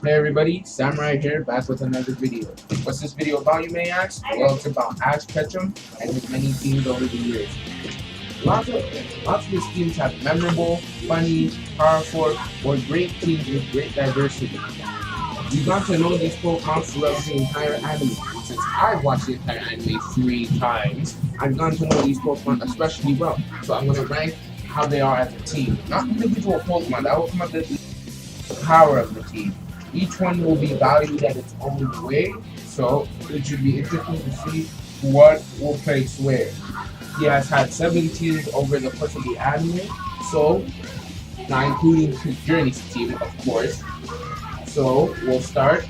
Hey everybody, Samurai here, back with another video. What's this video about, you may ask? Well, it's about Ash Ketchum and his many teams over the years. Lots of his teams have memorable, funny, powerful, or great teams with great diversity. We got to know these Pokemon throughout the entire anime. Since I've watched the entire anime 3 times, I've gotten to know these Pokemon especially well. So I'm going to rank how they are as a team. Not individual Pokemon, that will come up with the power of the team. Each one will be valued at its own way, so it should be interesting to see what will place where. He has had 7 teams over the course of the anime, so not including his Journey's team, of course. So we'll start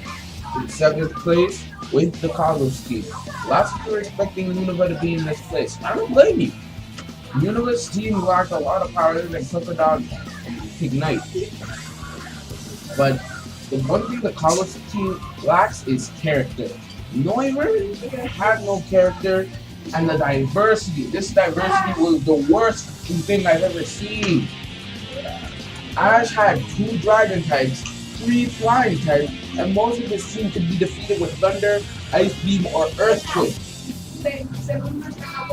in 7th place with the Kalos team. Lots of people are expecting Unova to be in this place. I don't blame you. Unova's team lacked a lot of power than Crocodile Ignite. But the one thing the Kalos team lacks is character. Noivern had no character, and the diversity. This diversity was the worst thing I've ever seen. Ash had 2 dragon types, 3 flying types, and most of his team could be defeated with Thunder, Ice Beam, or Earthquake.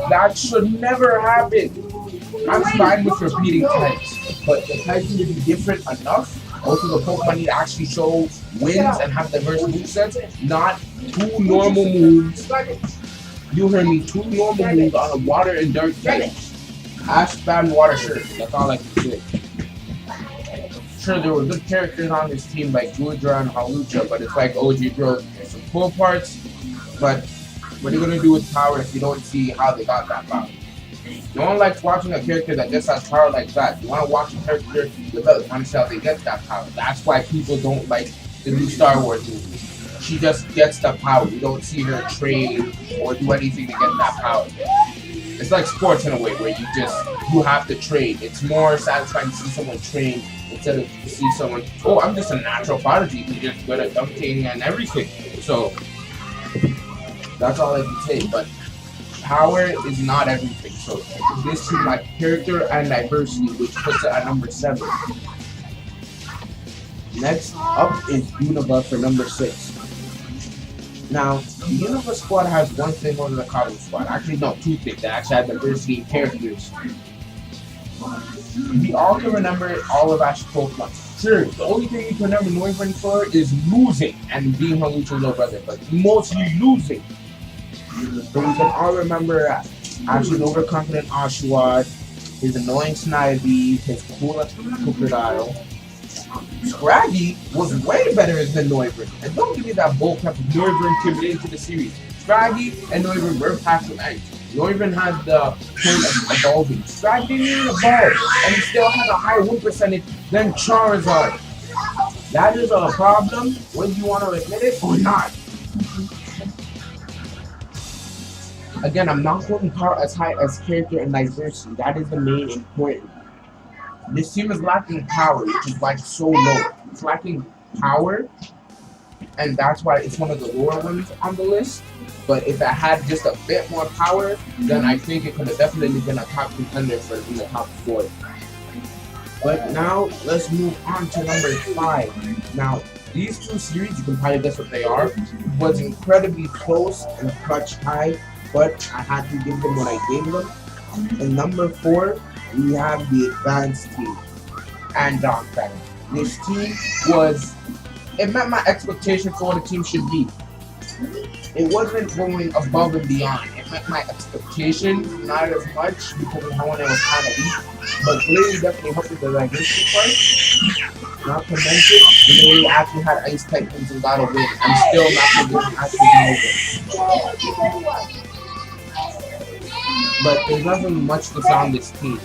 That should never happen. I'm fine with repeating types, but the types need to be different enough. Also, the Pokemon need to actually show wins and have diverse movesets, not 2 normal moves. You heard me, 2 normal moves on a water and dirt type. Ash spam water shirt, that's all I can say. Sure, there were good characters on this team like Gudra and Halucha, but it's like OG Bro. There's some cool parts, but what are you gonna do with power if you don't see how they got that power? No one likes watching a character that just has power like that. You want to watch a character develop, you want to see how they get that power. That's why people don't like the new Star Wars movies. She just gets the power. You don't see her train or do anything to get that power. It's like sports in a way where you have to train. It's more satisfying to see someone train instead of to see someone, oh, I'm just a natural prodigy who's just good at dunking and everything. So that's all I can say. But power is not everything. So this team like character and diversity, which puts it at number 7. Next up is Unova for number 6. Now, the Unova squad has one thing over the Kalos squad. Actually, no, 2 things. They actually have diversity in characters. We all can remember all of Ash's Pokemon. Sure, the only thing we can remember Noivern for is losing and being Halucha's little brother, but mostly losing. But we can all remember Ash's overconfident Oshawott, his annoying Snivy, his cool Crocodile. Scraggy was way better than Noivern. And don't give me that bullcrap of Noivern came into the series. Scraggy and Noivern were packs of eggs. Noivern had the point of evolving. Scraggy didn't even evolve, and he still had a higher win percentage than Charizard. That is a problem, whether you want to admit it or not. Again, I'm not putting power as high as character and diversity. That is the main important. This team is lacking power, which is why it's so low. It's lacking power, and that's why it's one of the lower ones on the list. But if it had just a bit more power, then I think it could have definitely been a top contender for in the top 4. But now, let's move on to number 5. Now, these 2 series, you can probably guess what they are, was incredibly close and clutch high, but I had to give them what I gave them. And number 4, we have the advanced team and John Craig. This team it met my expectation for what a team should be. It wasn't going above and beyond. It met my expectation, not as much because of how it was kind of weak, but clearly definitely helped with the diversity part. Not to mention, they actually had ice types and got a win. I'm still not going to actually over. But there's nothing much to say on this team.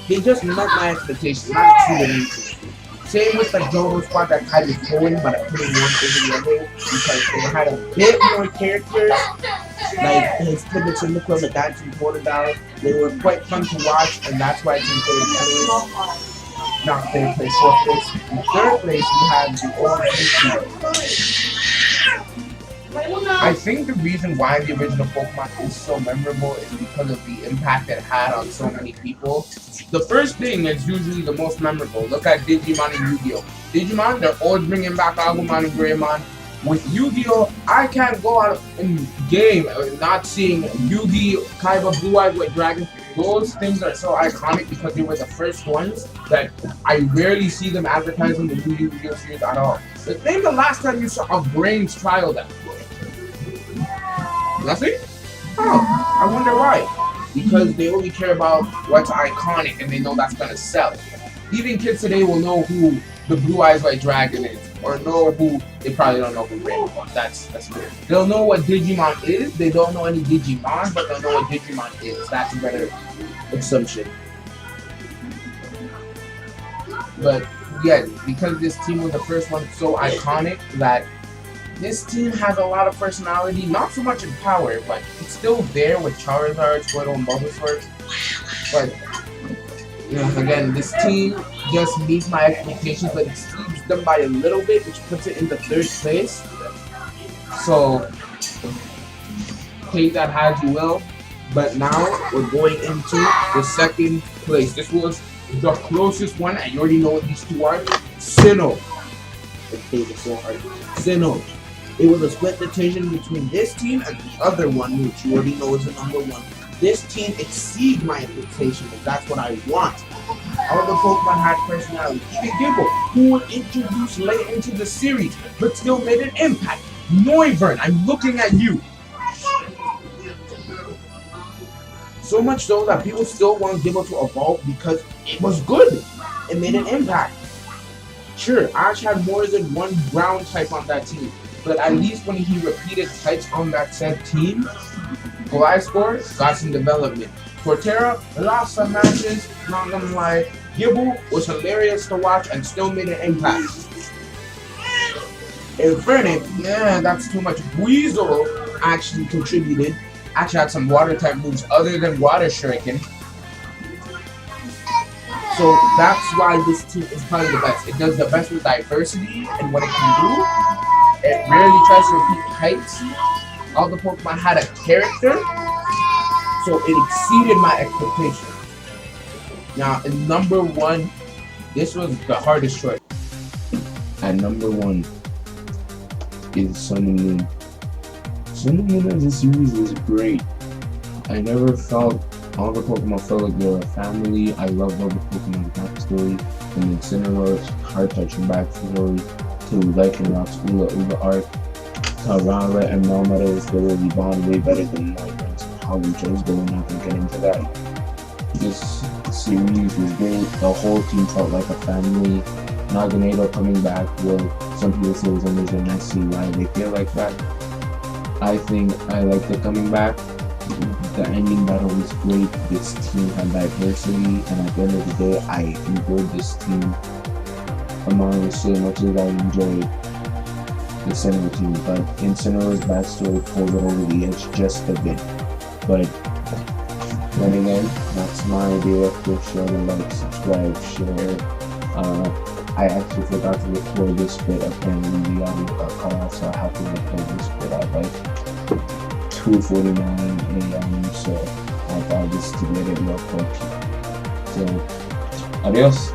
They just met my expectations, not exceeded anything. Same with the Johto squad that kind of going, but I couldn't one over the other because they had a bit more characters, like his Tibbets and Nicola, the Dancing Crocodile. They were quite fun to watch, and that's why it's in 3rd place. Not 3rd place, 4th place. In 3rd place, we have the old team. I think the reason why the original Pokemon is so memorable is because of the impact it had on so many people. The first thing is usually the most memorable. Look at Digimon and Yu-Gi-Oh! Digimon, they're always bringing back Agumon and Greymon. With Yu-Gi-Oh! I can't go out in game not seeing Yu-Gi, Kaiba, Blue Eyes White Dragon. Those things are so iconic because they were the first ones that I rarely see them advertising the new Yu-Gi-Oh! Series at all. But name the last time you saw a Brains trial that. Nothing? Oh, I wonder why. Because they only care about what's iconic and they know that's gonna sell. Even kids today will know who the Blue Eyes White Dragon is, or know who. They probably don't know who Rainbow is. That's weird. They'll know what Digimon is. They don't know any Digimon, but they'll know what Digimon is. That's a better assumption. But yeah, because this team was the first one so iconic that this team has a lot of personality, not so much in power, but it's still there with Charizard, Squirtle, and Bulbasaur. But you know, again, this team just meets my expectations, but exceeds them by a little bit, which puts it in the 3rd place. So take that as you will. But now we're going into the 2nd place. This was the closest one, and you already know what these two are. Sinnoh. Sinnoh. It was a split decision between this team and the other one, which you already know is the #1. This team exceeds my expectations, and that's what I want. All the Pokemon had personality. Even Gibble, who was introduced late into the series, but still made an impact. Noivern, I'm looking at you. So much so that people still want Gibble to evolve because it was good. It made an impact. Sure, Ash had more than one ground type on that team, but at least when he repeated types on that said team, Gliscor got some development. Torterra lost some matches, not gonna lie. Gibble was hilarious to watch and still made an impact. Infernape, yeah, that's too much. Weasel actually contributed. Actually had some water type moves other than Water Shuriken. So that's why this team is probably the best. It does the best with diversity and what it can do. It rarely tries to repeat heights. All the Pokemon had a character, so it exceeded my expectations. Now, in #1, this was the hardest choice. At #1 is Sun and Moon. Sun and Moon as a series is great. I never felt all the Pokemon felt like they were a family. I love all the Pokemon backstory, from Incineroar's heart-touching backstory to Lycanroc's Ula arc. Rowlet and Melmetal's ability bond way better than Noivern's. How we chose, but we're not going to get into that. This series was great. The whole team felt like a family. Naganado coming back, well, some people say it was amazing, and I see why they feel like that. I think I liked it coming back. The ending battle was great. This team had diversity, and at the end of the day, I enjoyed this team among as much as I enjoyed the Sinnoh team, but Incineroar's backstory pulled it over the edge just a bit. But then again, that's my idea. Click, share, like, subscribe, share. I actually forgot to record this bit. Apparently, the audio got cut off, so I have to record this bit at like 2:49 a.m. So I thought just to get it real quick. So, adios.